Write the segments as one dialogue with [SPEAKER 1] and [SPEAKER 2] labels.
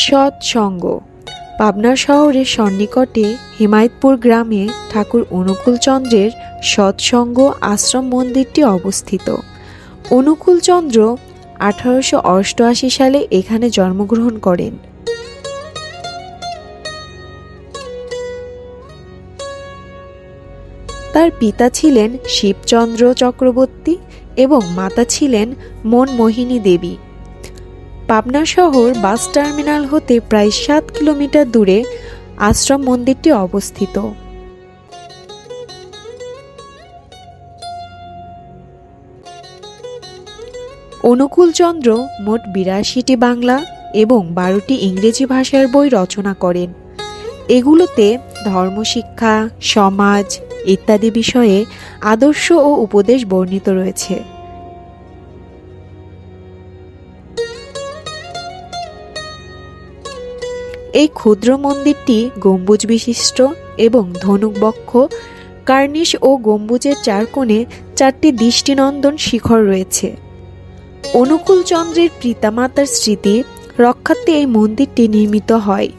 [SPEAKER 1] সৎসঙ্গ। পাবনা শহরের সন্নিকটে হিমায়তপুর গ্রামে ঠাকুর অনুকূলচন্দ্রের সৎসঙ্গ আশ্রম মন্দিরটি অবস্থিত। অনুকূলচন্দ্র 1888 সালে এখানে জন্মগ্রহণ করেন। তার পিতা ছিলেন শিবচন্দ্র চক্রবর্তী এবং মাতা ছিলেন মনমোহিনী দেবী। পাবনা শহর বাস টার্মিনাল হতে প্রায় 7 কিলোমিটার দূরে আশ্রম মন্দিরটি অবস্থিত। অনুকূলচন্দ্র মোট 82টি বাংলা এবং 12টি ইংরেজি ভাষার বই রচনা করেন। এগুলোতে ধর্মশিক্ষা, সমাজ ইত্যাদি বিষয়ে আদর্শ ও উপদেশ বর্ণিত রয়েছে। এই ক্ষুদ্র মন্দিরটি গম্বুজ বিশিষ্ট এবং ধনুক বক্ষ, কার্নিশ ও গম্বুজের 4 কোণে 4টি দৃষ্টিনন্দন শিখর রয়েছে। অনুকূলচন্দ্রের পিতামাতার স্মৃতি রক্ষার্থে এই মন্দিরটি নির্মিত হয়।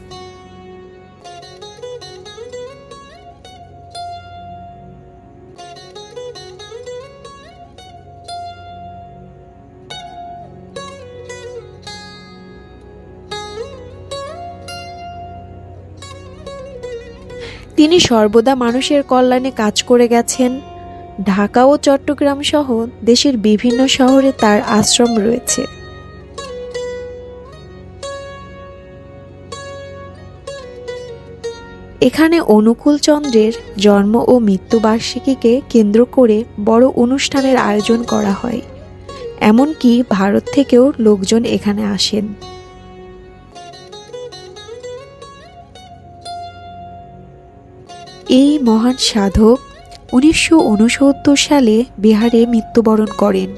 [SPEAKER 1] তিনি সর্বদা মানুষের কল্যাণে কাজ করে গেছেন। ঢাকা ও চট্টগ্রাম সহ দেশের বিভিন্ন শহরে তার আশ্রম রয়েছে। এখানে অনুকূলচন্দ্রের জন্ম ও মৃত্যুবার্ষিকীকে কেন্দ্র করে বড় অনুষ্ঠানের আয়োজন করা হয়। এমনকি ভারত থেকেও লোকজন এখানে আসেন। এই মহান সাধক 1969 সালে বিহারে মৃত্যুবরণ করেন।